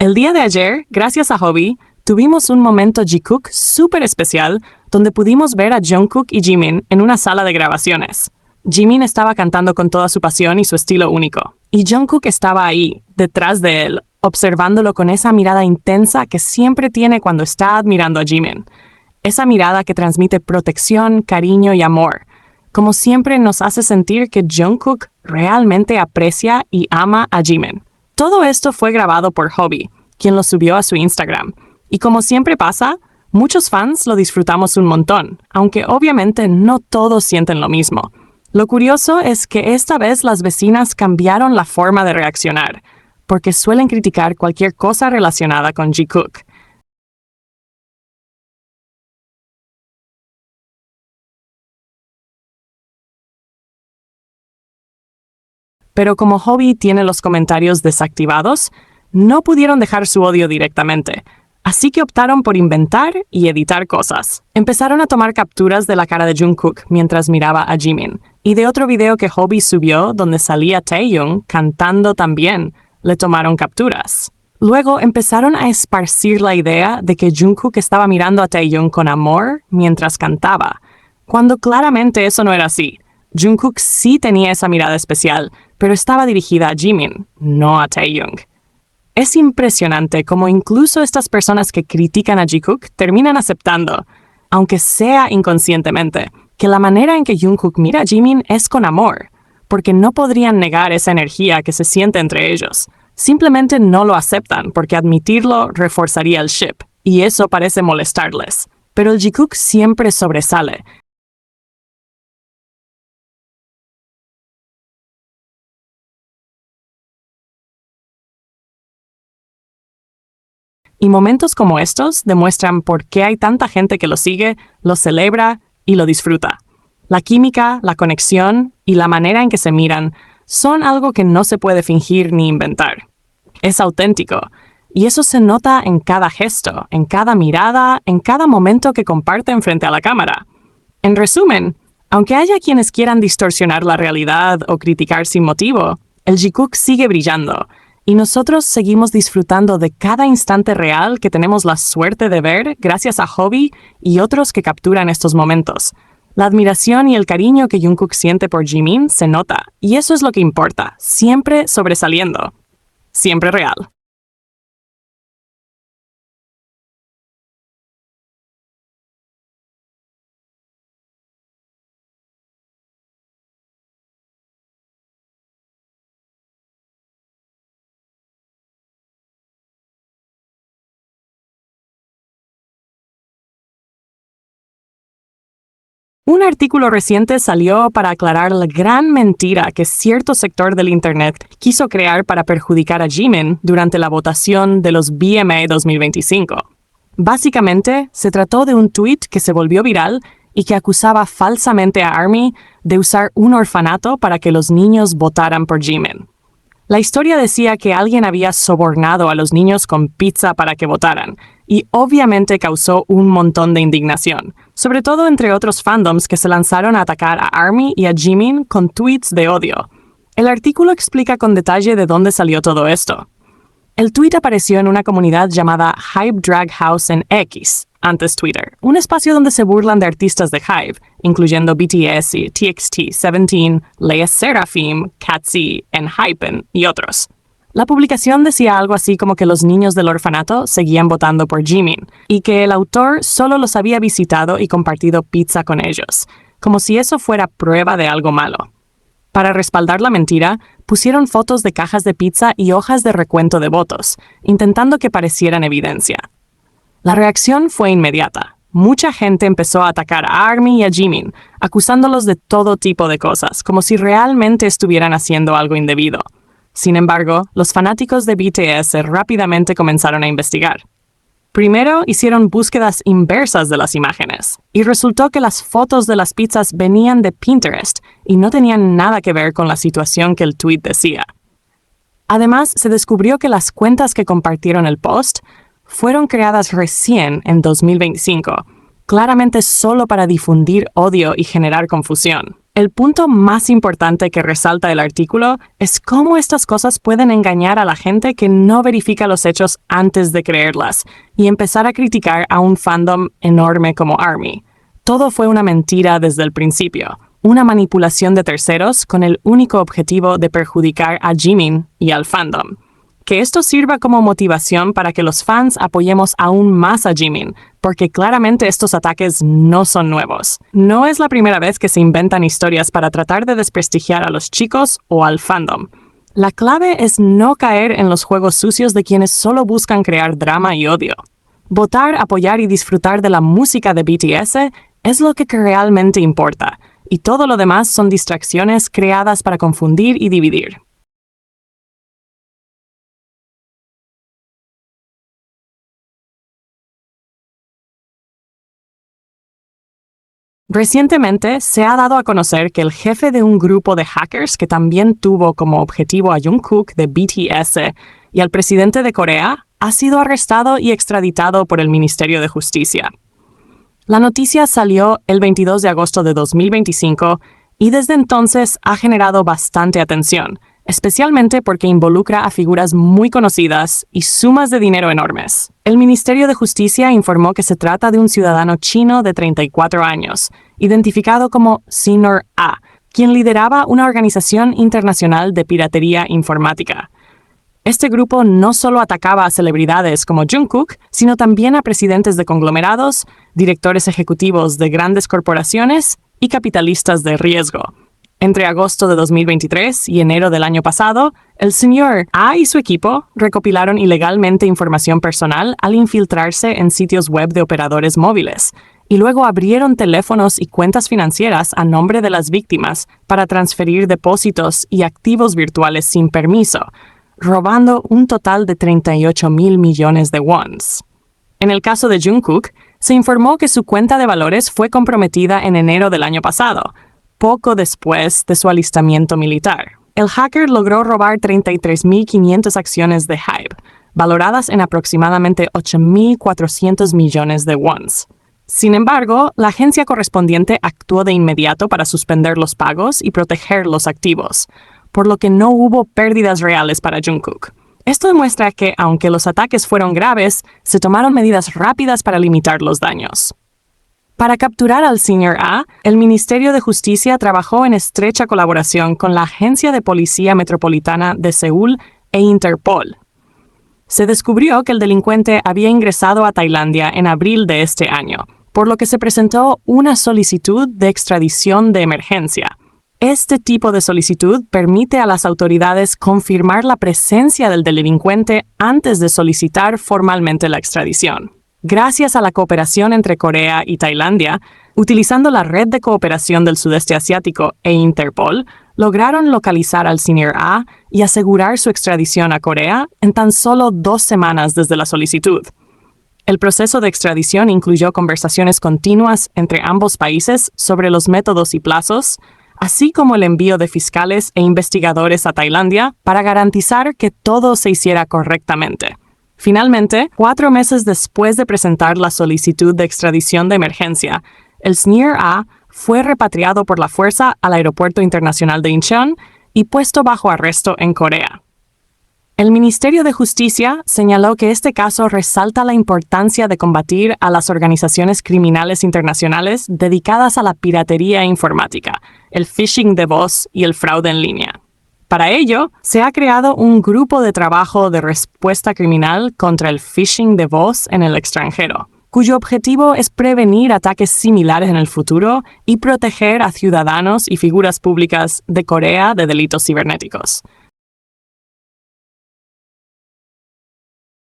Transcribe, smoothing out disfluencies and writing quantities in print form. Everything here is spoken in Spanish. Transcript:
El día de ayer, gracias a Hobby, tuvimos un momento Jikook súper especial donde pudimos ver a Jungkook y Jimin en una sala de grabaciones. Jimin estaba cantando con toda su pasión y su estilo único, y Jungkook estaba ahí, detrás de él, observándolo con esa mirada intensa que siempre tiene cuando está admirando a Jimin. Esa mirada que transmite protección, cariño y amor. Como siempre nos hace sentir que Jungkook realmente aprecia y ama a Jimin. Todo esto fue grabado por Hobby, quien lo subió a su Instagram. Y como siempre pasa, muchos fans lo disfrutamos un montón, aunque obviamente no todos sienten lo mismo. Lo curioso es que esta vez las vecinas cambiaron la forma de reaccionar, porque suelen criticar cualquier cosa relacionada con Jikook. Pero como Hobby tiene los comentarios desactivados, no pudieron dejar su odio directamente, así que optaron por inventar y editar cosas. Empezaron a tomar capturas de la cara de Jungkook mientras miraba a Jimin, y de otro video que Hobby subió donde salía Taehyung cantando también, le tomaron capturas. Luego empezaron a esparcir la idea de que Jungkook estaba mirando a Taehyung con amor mientras cantaba, cuando claramente eso no era así. Jungkook sí tenía esa mirada especial, pero estaba dirigida a Jimin, no a Taehyung. Es impresionante cómo incluso estas personas que critican a Jikook terminan aceptando, aunque sea inconscientemente, que la manera en que Jungkook mira a Jimin es con amor, porque no podrían negar esa energía que se siente entre ellos. Simplemente no lo aceptan porque admitirlo reforzaría el ship, y eso parece molestarles. Pero el Jikook siempre sobresale. Y momentos como estos demuestran por qué hay tanta gente que lo sigue, lo celebra y lo disfruta. La química, la conexión y la manera en que se miran son algo que no se puede fingir ni inventar. Es auténtico, y eso se nota en cada gesto, en cada mirada, en cada momento que comparten frente a la cámara. En resumen, aunque haya quienes quieran distorsionar la realidad o criticar sin motivo, el Jikook sigue brillando, y nosotros seguimos disfrutando de cada instante real que tenemos la suerte de ver gracias a Hobby y otros que capturan estos momentos. La admiración y el cariño que Jungkook siente por Jimin se nota, y eso es lo que importa, siempre sobresaliendo, siempre real. Un artículo reciente salió para aclarar la gran mentira que cierto sector del Internet quiso crear para perjudicar a Jimin durante la votación de los BMA 2025. Básicamente, se trató de un tuit que se volvió viral y que acusaba falsamente a ARMY de usar un orfanato para que los niños votaran por Jimin. La historia decía que alguien había sobornado a los niños con pizza para que votaran, y obviamente causó un montón de indignación, sobre todo entre otros fandoms que se lanzaron a atacar a ARMY y a Jimin con tweets de odio. El artículo explica con detalle de dónde salió todo esto. El tweet apareció en una comunidad llamada Hype Drag House en X, antes Twitter, un espacio donde se burlan de artistas de Hype, incluyendo BTS y TXT, Seventeen, Leia Seraphim, Katzy, Enhypen y otros. La publicación decía algo así como que los niños del orfanato seguían votando por Jimin, y que el autor solo los había visitado y compartido pizza con ellos, como si eso fuera prueba de algo malo. Para respaldar la mentira, pusieron fotos de cajas de pizza y hojas de recuento de votos, intentando que parecieran evidencia. La reacción fue inmediata. Mucha gente empezó a atacar a ARMY y a Jimin, acusándolos de todo tipo de cosas, como si realmente estuvieran haciendo algo indebido. Sin embargo, los fanáticos de BTS rápidamente comenzaron a investigar. Primero hicieron búsquedas inversas de las imágenes, y resultó que las fotos de las pizzas venían de Pinterest y no tenían nada que ver con la situación que el tweet decía. Además, se descubrió que las cuentas que compartieron el post fueron creadas recién en 2025, claramente solo para difundir odio y generar confusión. El punto más importante que resalta el artículo es cómo estas cosas pueden engañar a la gente que no verifica los hechos antes de creerlas y empezar a criticar a un fandom enorme como ARMY. Todo fue una mentira desde el principio, una manipulación de terceros con el único objetivo de perjudicar a Jimin y al fandom. Que esto sirva como motivación para que los fans apoyemos aún más a Jimin, porque claramente estos ataques no son nuevos. No es la primera vez que se inventan historias para tratar de desprestigiar a los chicos o al fandom. La clave es no caer en los juegos sucios de quienes solo buscan crear drama y odio. Votar, apoyar y disfrutar de la música de BTS es lo que realmente importa, y todo lo demás son distracciones creadas para confundir y dividir. Recientemente se ha dado a conocer que el jefe de un grupo de hackers que también tuvo como objetivo a Jungkook de BTS y al presidente de Corea ha sido arrestado y extraditado por el Ministerio de Justicia. La noticia salió el 22 de agosto de 2025 y desde entonces ha generado bastante atención, especialmente porque involucra a figuras muy conocidas y sumas de dinero enormes. El Ministerio de Justicia informó que se trata de un ciudadano chino de 34 años, identificado como Senior A, quien lideraba una organización internacional de piratería informática. Este grupo no solo atacaba a celebridades como Jungkook, sino también a presidentes de conglomerados, directores ejecutivos de grandes corporaciones y capitalistas de riesgo. Entre agosto de 2023 y enero del año pasado, el señor A y su equipo recopilaron ilegalmente información personal al infiltrarse en sitios web de operadores móviles, y luego abrieron teléfonos y cuentas financieras a nombre de las víctimas para transferir depósitos y activos virtuales sin permiso, robando un total de 38.000 millones de wons. En el caso de Jungkook, se informó que su cuenta de valores fue comprometida en enero del año pasado, poco después de su alistamiento militar. El hacker logró robar 33.500 acciones de HYBE, valoradas en aproximadamente 8.400 millones de wons. Sin embargo, la agencia correspondiente actuó de inmediato para suspender los pagos y proteger los activos, por lo que no hubo pérdidas reales para Jungkook. Esto demuestra que, aunque los ataques fueron graves, se tomaron medidas rápidas para limitar los daños. Para capturar al Senior A, el Ministerio de Justicia trabajó en estrecha colaboración con la Agencia de Policía Metropolitana de Seúl e Interpol. Se descubrió que el delincuente había ingresado a Tailandia en abril de este año, por lo que se presentó una solicitud de extradición de emergencia. Este tipo de solicitud permite a las autoridades confirmar la presencia del delincuente antes de solicitar formalmente la extradición. Gracias a la cooperación entre Corea y Tailandia, utilizando la Red de Cooperación del Sudeste Asiático e Interpol, lograron localizar al Senior A y asegurar su extradición a Corea en tan solo 2 semanas desde la solicitud. El proceso de extradición incluyó conversaciones continuas entre ambos países sobre los métodos y plazos, así como el envío de fiscales e investigadores a Tailandia para garantizar que todo se hiciera correctamente. Finalmente, 4 meses después de presentar la solicitud de extradición de emergencia, el Senior A fue repatriado por la fuerza al Aeropuerto Internacional de Incheon y puesto bajo arresto en Corea. El Ministerio de Justicia señaló que este caso resalta la importancia de combatir a las organizaciones criminales internacionales dedicadas a la piratería informática, el phishing de voz y el fraude en línea. Para ello, se ha creado un grupo de trabajo de respuesta criminal contra el phishing de voz en el extranjero, cuyo objetivo es prevenir ataques similares en el futuro y proteger a ciudadanos y figuras públicas de Corea de delitos cibernéticos.